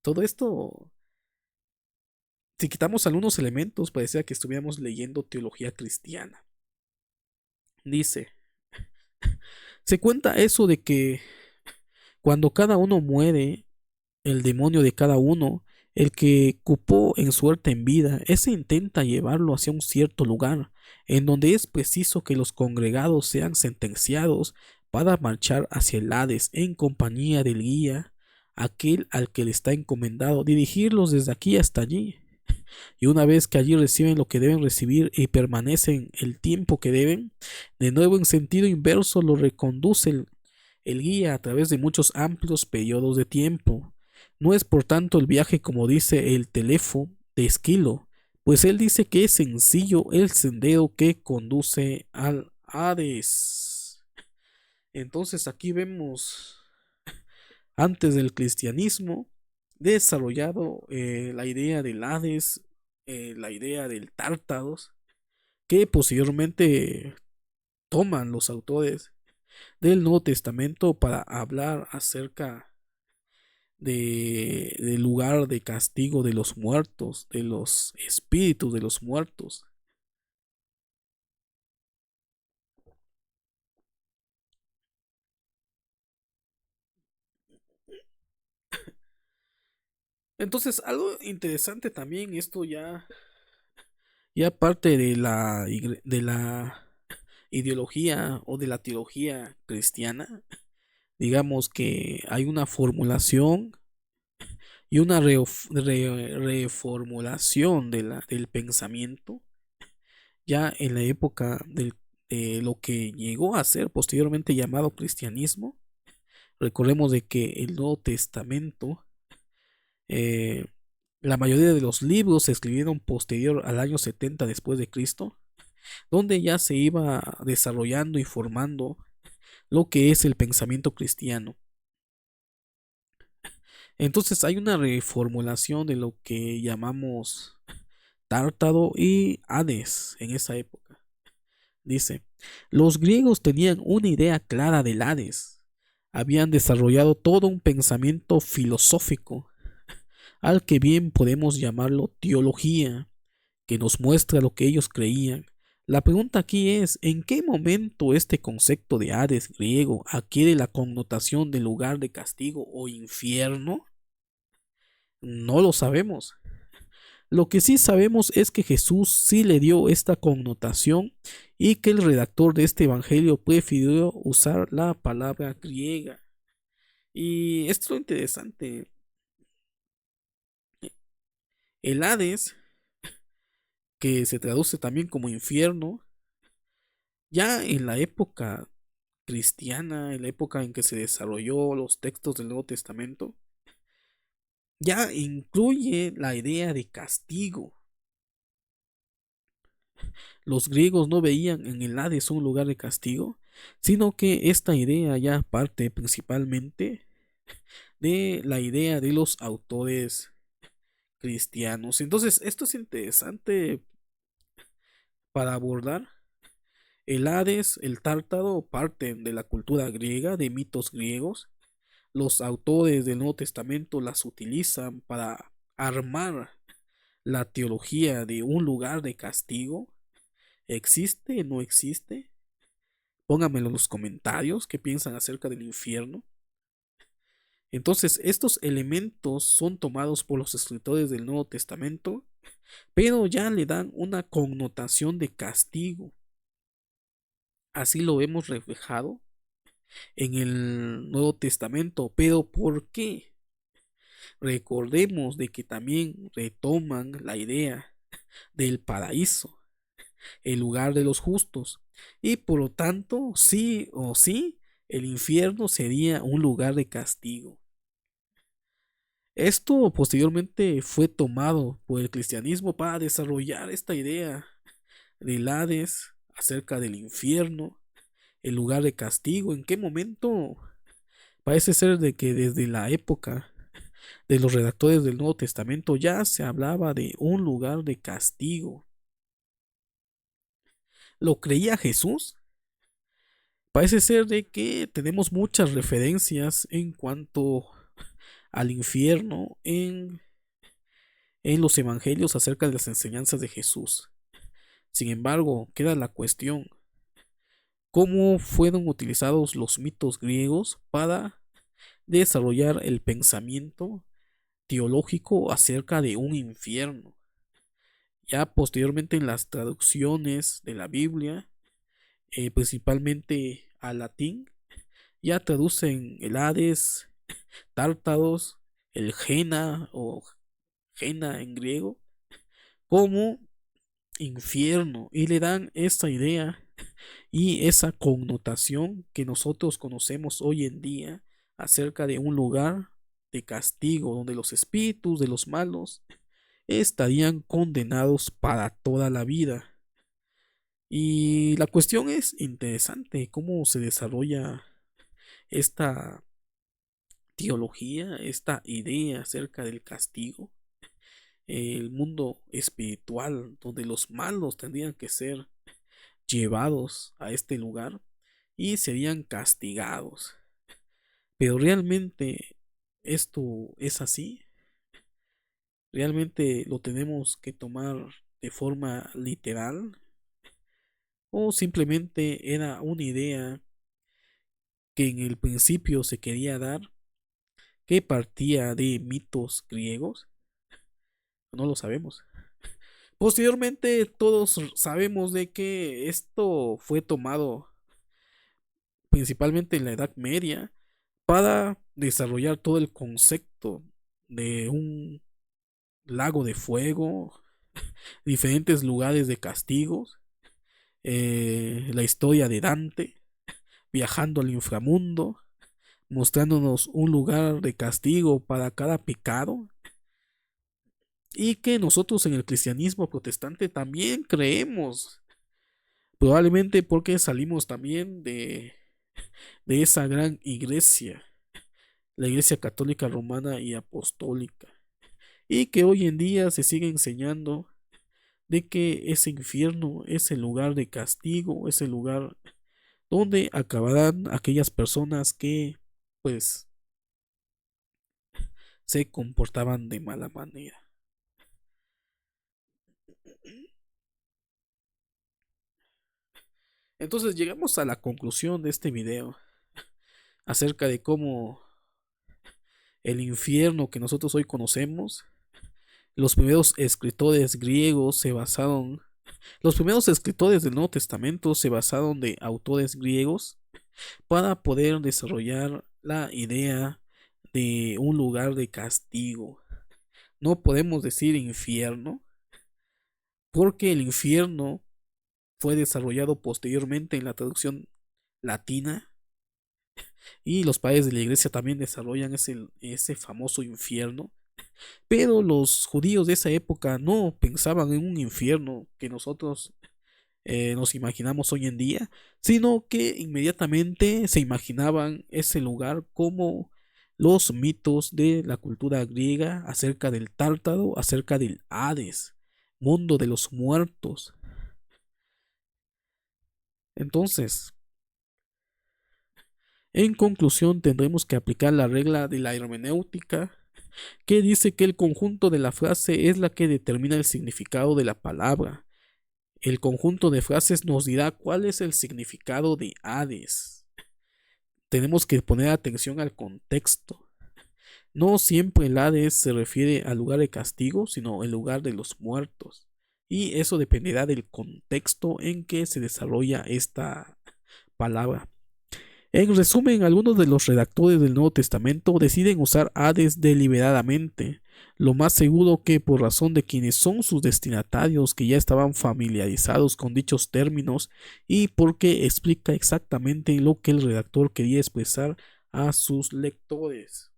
Todo esto, si quitamos algunos elementos, parecía que estuviéramos leyendo teología cristiana. Dice, se cuenta eso de que cuando cada uno muere, el demonio de cada uno, el que cupó en suerte en vida, ese intenta llevarlo hacia un cierto lugar, en donde es preciso que los congregados sean sentenciados para marchar hacia el Hades en compañía del guía, aquel al que le está encomendado dirigirlos desde aquí hasta allí. Y una vez que allí reciben lo que deben recibir y permanecen el tiempo que deben, de nuevo en sentido inverso lo reconduce el guía a través de muchos amplios periodos de tiempo. No es por tanto el viaje como dice el Telefo de Esquilo, pues él dice que es sencillo el sendero que conduce al Hades. Entonces aquí vemos antes del cristianismo desarrollado la idea del Hades, la idea del Tártaros, que posteriormente toman los autores del Nuevo Testamento para hablar acerca del lugar de castigo de los muertos, de los espíritus de los muertos. Entonces, algo interesante también, esto ya parte de de la ideología o de la teología cristiana, digamos que hay una formulación y una reformulación del pensamiento ya en la época de lo que llegó a ser posteriormente llamado cristianismo, Recordemos de que el Nuevo Testamento, eh, la mayoría de los libros se escribieron posterior al año 70 después de Cristo, donde ya se iba desarrollando y formando lo que es el pensamiento cristiano. Entonces hay una reformulación de lo que llamamos Tártaro y Hades en esa época. Dice, los griegos tenían una idea clara del Hades. Habían desarrollado todo un pensamiento filosófico, al que bien podemos llamarlo teología, que nos muestra lo que ellos creían. La pregunta aquí es, ¿en qué momento este concepto de Hades griego adquiere la connotación de lugar de castigo o infierno? No lo sabemos. Lo que sí sabemos es que Jesús sí le dio esta connotación y que el redactor de este evangelio prefirió usar la palabra griega. Y esto es lo interesante. El Hades, que se traduce también como infierno, ya en la época cristiana, en la época en que se desarrolló los textos del Nuevo Testamento, ya incluye la idea de castigo. Los griegos no veían en el Hades un lugar de castigo, sino que esta idea ya parte principalmente de la idea de los autores cristianos. Entonces, esto es interesante para abordar. El Hades, el Tártaro parten de la cultura griega, de mitos griegos. Los autores del Nuevo Testamento las utilizan para armar la teología de un lugar de castigo. ¿Existe? ¿No existe? Pónganmelo en los comentarios qué piensan acerca del infierno. Entonces, estos elementos son tomados por los escritores del Nuevo Testamento, pero ya le dan una connotación de castigo. Así lo vemos reflejado en el Nuevo Testamento. ¿Pero por qué? Recordemos de que también retoman la idea del paraíso, el lugar de los justos, y por lo tanto, sí o sí, el infierno sería un lugar de castigo. Esto posteriormente fue tomado por el cristianismo para desarrollar esta idea del Hades, acerca del infierno, el lugar de castigo. ¿En qué momento? Parece ser de que desde la época de los redactores del Nuevo Testamento ya se hablaba de un lugar de castigo. ¿Lo creía Jesús? Parece ser de que tenemos muchas referencias en cuanto al infierno en los evangelios acerca de las enseñanzas de Jesús. Sin embargo, queda la cuestión, ¿cómo fueron utilizados los mitos griegos para desarrollar el pensamiento teológico acerca de un infierno? Ya posteriormente en las traducciones de la Biblia, principalmente al latín, ya traducen el Hades, Tártaros, el Gena o Gena en griego, como infierno y le dan esta idea y esa connotación que nosotros conocemos hoy en día acerca de un lugar de castigo donde los espíritus de los malos estarían condenados para toda la vida. Y la cuestión es interesante, cómo se desarrolla esta teología, esta idea acerca del castigo, el mundo espiritual, donde los malos tendrían que ser llevados a este lugar y serían castigados. Pero realmente esto es así, realmente lo tenemos que tomar de forma literal o simplemente era una idea que en el principio se quería dar, que partía de mitos griegos. No lo sabemos. Posteriormente todos sabemos de que esto fue tomado principalmente en la Edad Media para desarrollar todo el concepto de un lago de fuego, diferentes lugares de castigos, la historia de Dante viajando al inframundo mostrándonos un lugar de castigo para cada pecado, y que nosotros en el cristianismo protestante también creemos, probablemente porque salimos también de esa gran iglesia, la Iglesia Católica Romana y Apostólica, y que hoy en día se sigue enseñando de que ese infierno es el lugar de castigo, es el lugar donde acabarán aquellas personas que, pues, se comportaban de mala manera. Entonces llegamos a la conclusión de este video acerca de cómo el infierno que nosotros hoy conocemos, los primeros escritores griegos se basaron, los primeros escritores del Nuevo Testamento se basaron de autores griegos para poder desarrollar la idea de un lugar de castigo. No podemos decir infierno, porque el infierno fue desarrollado posteriormente en la traducción latina, y los padres de la iglesia también desarrollan ese famoso infierno. Pero los judíos de esa época no pensaban en un infierno que nosotros nos imaginamos hoy en día, sino que inmediatamente se imaginaban ese lugar como los mitos de la cultura griega acerca del Tártaro, acerca del Hades, mundo de los muertos. Entonces, en conclusión, tendremos que aplicar la regla de la hermenéutica, que dice que el conjunto de la frase es la que determina el significado de la palabra. El conjunto de frases nos dirá cuál es el significado de Hades. Tenemos que poner atención al contexto. No siempre el Hades se refiere al lugar de castigo, sino el lugar de los muertos. Y eso dependerá del contexto en que se desarrolla esta palabra. En resumen, algunos de los redactores del Nuevo Testamento deciden usar Hades deliberadamente, lo más seguro que por razón de quienes son sus destinatarios que ya estaban familiarizados con dichos términos, y porque explica exactamente lo que el redactor quería expresar a sus lectores.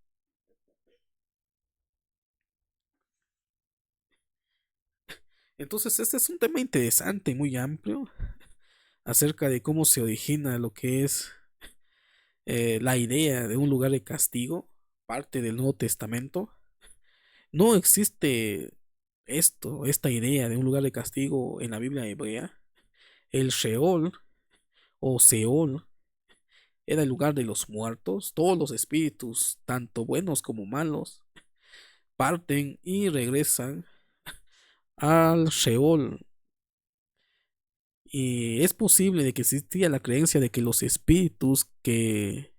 Entonces este es un tema interesante, muy amplio, acerca de cómo se origina lo que es la idea de un lugar de castigo, parte del Nuevo Testamento. No existe esta idea de un lugar de castigo en la Biblia hebrea. El Sheol o Seol era el lugar de los muertos. Todos los espíritus, tanto buenos como malos, parten y regresan al Sheol. Y es posible de que existía la creencia de que los espíritus que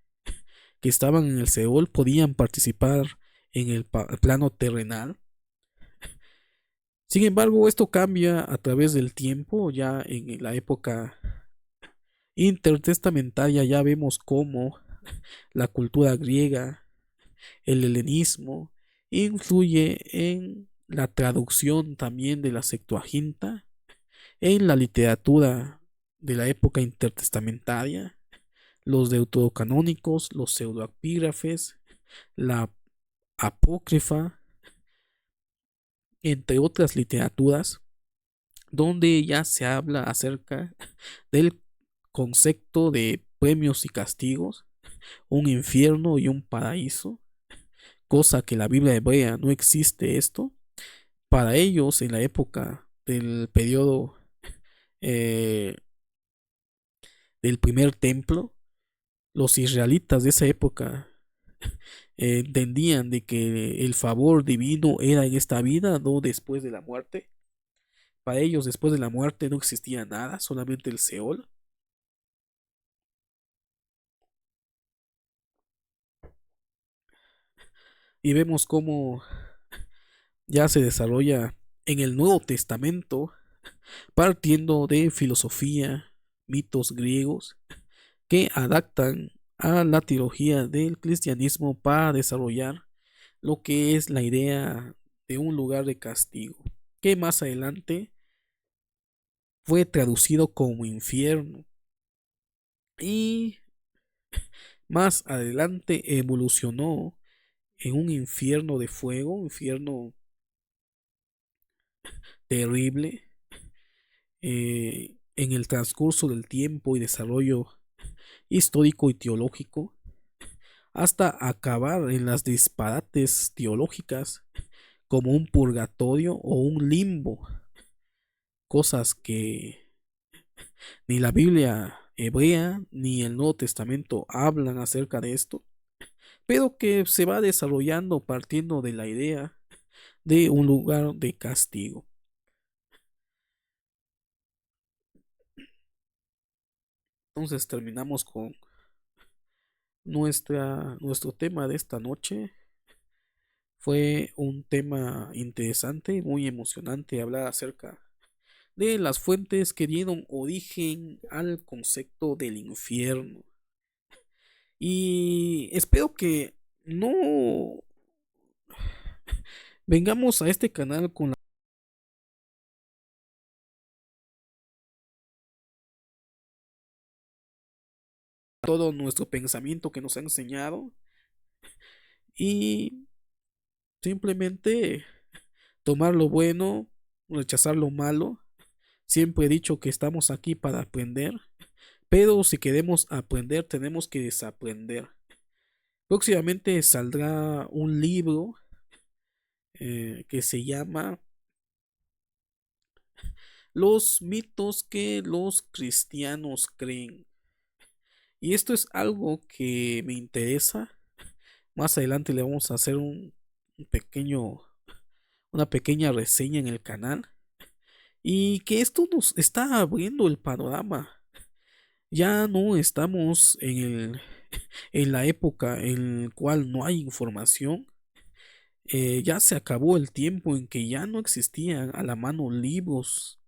estaban en el Seol podían participar en el plano terrenal. Sin embargo, esto cambia a través del tiempo. Ya en la época intertestamentaria ya vemos cómo la cultura griega, el helenismo, influye en la traducción también de la Septuaginta, en la literatura de la época intertestamentaria, los deuterocanónicos, los pseudoepígrafes, la apócrifa, entre otras literaturas, donde ya se habla acerca del concepto de premios y castigos, un infierno y un paraíso, cosa que en la Biblia hebrea no existe esto. Para ellos, en la época del periodo eh, del primer templo, los israelitas de esa época entendían de que el favor divino era en esta vida, no después de la muerte. Para ellos, después de la muerte no existía nada, solamente el Seol. Y vemos cómo ya se desarrolla en el Nuevo Testamento, partiendo de filosofía, mitos griegos, que adaptan a la teología del cristianismo para desarrollar lo que es la idea de un lugar de castigo, que más adelante fue traducido como infierno. Y más adelante evolucionó en un infierno de fuego, un infierno terrible, en el transcurso del tiempo y desarrollo histórico y teológico, hasta acabar en las disparates teológicas como un purgatorio o un limbo, cosas que ni la Biblia hebrea ni el Nuevo Testamento hablan acerca de esto, pero que se va desarrollando partiendo de la idea de un lugar de castigo. Entonces terminamos con nuestro tema de esta noche. Fue un tema interesante, muy emocionante hablar acerca de las fuentes que dieron origen al concepto del infierno. Y espero que no vengamos a este canal con todo nuestro pensamiento que nos ha enseñado y simplemente tomar lo bueno, rechazar lo malo. Siempre he dicho que estamos aquí para aprender, pero si queremos aprender tenemos que desaprender. Próximamente saldrá un libro que se llama Los mitos que los cristianos creen. Y esto es algo que me interesa. Más adelante le vamos a hacer un pequeño, una pequeña reseña en el canal. Y que esto nos está abriendo el panorama. Ya no estamos en la época en la cual no hay información. Ya se acabó el tiempo en que ya no existían a la mano libros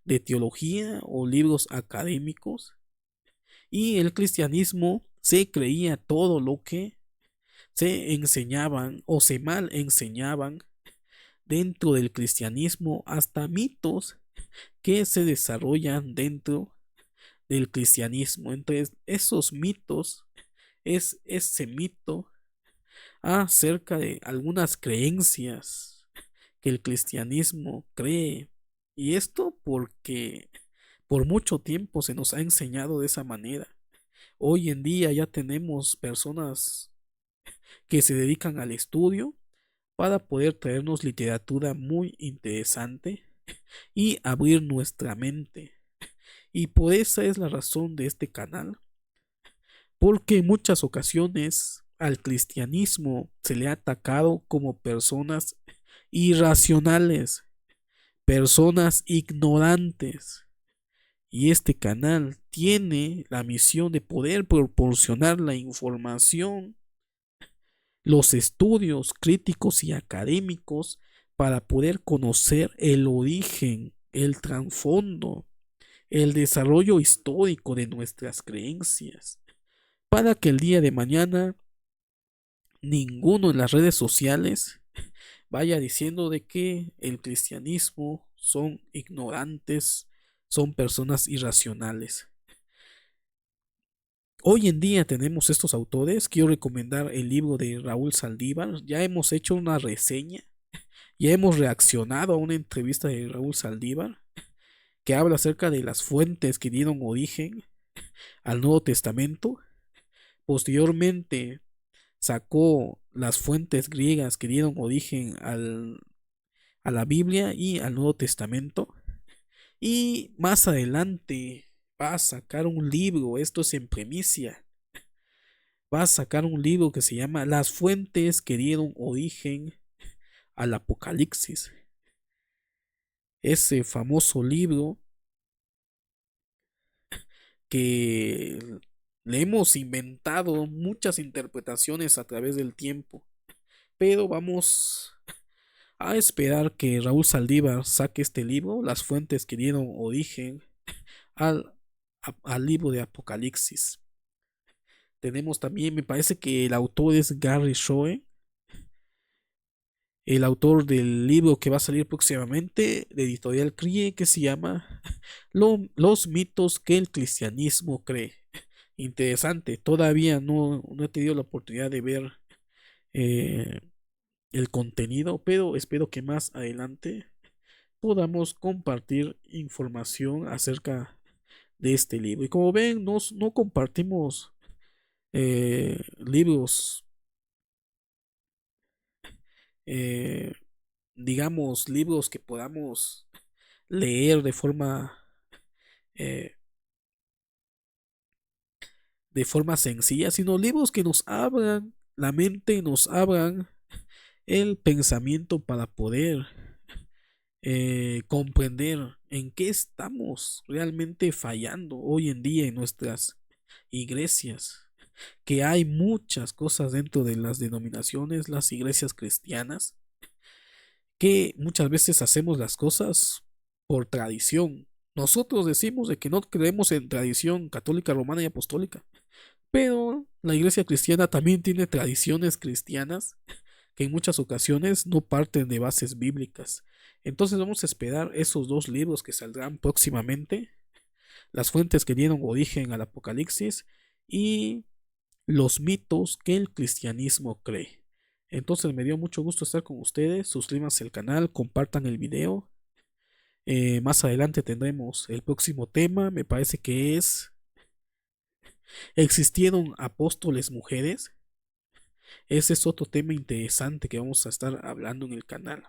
de teología o libros académicos. Y el cristianismo se creía todo lo que se enseñaban o se mal enseñaban dentro del cristianismo, hasta mitos que se desarrollan dentro del cristianismo. Entonces, esos mitos es ese mito acerca de algunas creencias que el cristianismo cree. Y esto porque por mucho tiempo se nos ha enseñado de esa manera. Hoy en día ya tenemos personas que se dedican al estudio para poder traernos literatura muy interesante y abrir nuestra mente. Y por esa es la razón de este canal, porque en muchas ocasiones al cristianismo se le ha atacado como personas irracionales, personas ignorantes. Y este canal tiene la misión de poder proporcionar la información, los estudios críticos y académicos para poder conocer el origen, el trasfondo, el desarrollo histórico de nuestras creencias, para que el día de mañana ninguno en las redes sociales vaya diciendo de que el cristianismo son ignorantes, son personas irracionales. Hoy en día tenemos estos autores. Quiero recomendar el libro de Raúl Saldívar. Ya hemos hecho una reseña, ya hemos reaccionado a una entrevista de Raúl Saldívar que habla acerca de las fuentes que dieron origen al Nuevo Testamento. Posteriormente sacó las fuentes griegas que dieron origen a la Biblia y al Nuevo Testamento. Y más adelante va a sacar un libro, esto es en primicia, va a sacar un libro que se llama Las fuentes que dieron origen al Apocalipsis. Ese famoso libro que le hemos inventado muchas interpretaciones a través del tiempo, pero vamos a esperar que Raúl Saldívar saque este libro, Las fuentes que dieron origen al, al libro de Apocalipsis. Tenemos también, me parece que el autor es Gary Schoen, el autor del libro que va a salir próximamente de Editorial CRIE, que se llama Los mitos que el cristianismo cree. interesante. Todavía no he tenido la oportunidad de ver eh, el contenido, pero espero que más adelante podamos compartir información acerca de este libro. Y como ven, no compartimos libros, eh, digamos, libros que podamos leer eh, de forma sencilla, sino libros que nos abran la mente, nos abran el pensamiento para poder comprender en qué estamos realmente fallando hoy en día en nuestras iglesias, que hay muchas cosas dentro de las denominaciones, las iglesias cristianas, que muchas veces hacemos las cosas por tradición. Nosotros decimos de que no creemos en tradición católica, romana y apostólica, pero la iglesia cristiana también tiene tradiciones cristianas que en muchas ocasiones no parten de bases bíblicas. Entonces vamos a esperar esos dos libros que saldrán próximamente, las fuentes que dieron origen al Apocalipsis y los mitos que el cristianismo cree. Entonces me dio mucho gusto estar con ustedes. Suscríbanse al canal, compartan el video. Más adelante tendremos el próximo tema. Me parece que es: ¿existieron apóstoles mujeres? Ese es otro tema interesante que vamos a estar hablando en el canal.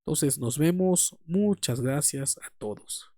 Entonces nos vemos. Muchas gracias a todos.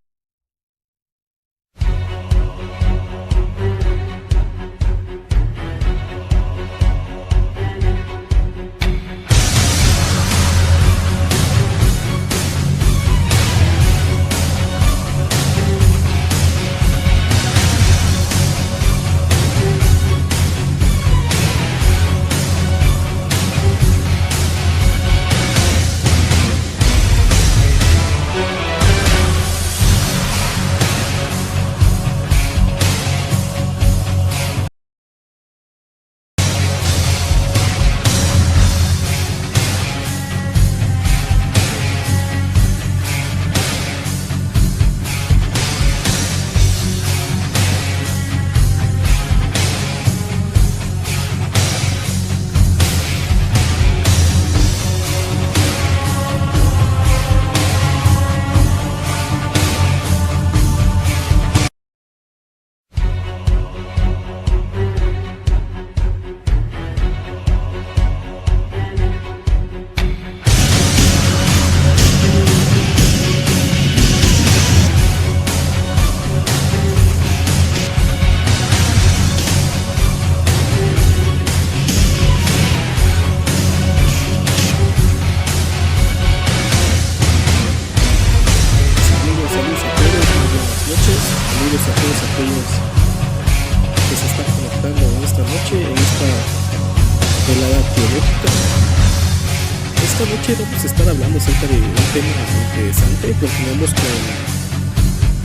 Esta noche vamos a estar hablando acerca de un tema interesante. Continuamos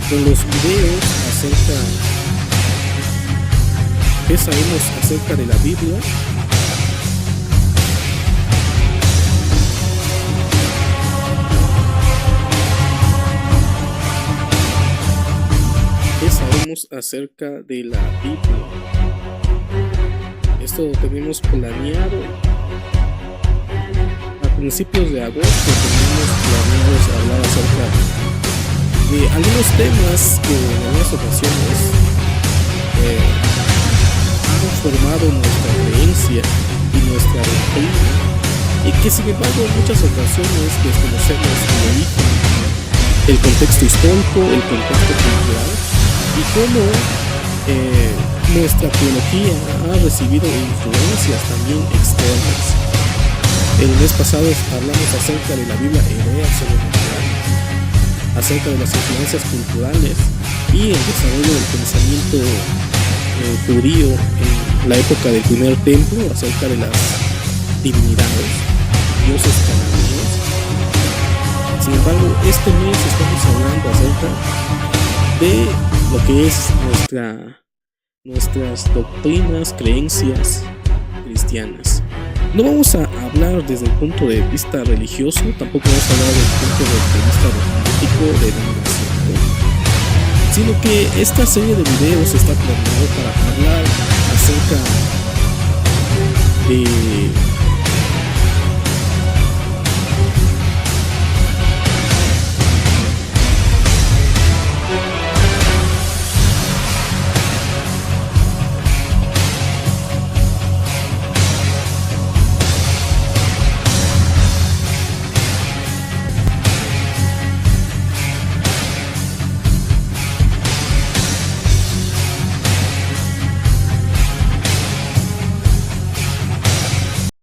con los videos acerca qué sabemos acerca de la Biblia. ¿Qué sabemos acerca de la Biblia? Esto lo tenemos planeado a principios de agosto. Tenemos planeado hablar acerca de algunos temas que en algunas ocasiones han formado nuestra creencia y nuestra doctrina, y que sin embargo en muchas ocasiones desconocemos el origen, el contexto histórico, el contexto cultural y cómo nuestra teología ha recibido influencias también externas. El mes pasado hablamos acerca de la Biblia hebrea sobrenatural, acerca de las influencias culturales y el desarrollo del pensamiento judío en la época del primer templo, acerca de las divinidades, dioses cananeos. Sin embargo, este mes estamos hablando acerca de lo que es nuestras doctrinas, creencias cristianas. No vamos a hablar desde el punto de vista religioso, tampoco vamos a hablar desde el punto de vista dogmático de denominación. sino que esta serie de videos está planeado para hablar acerca de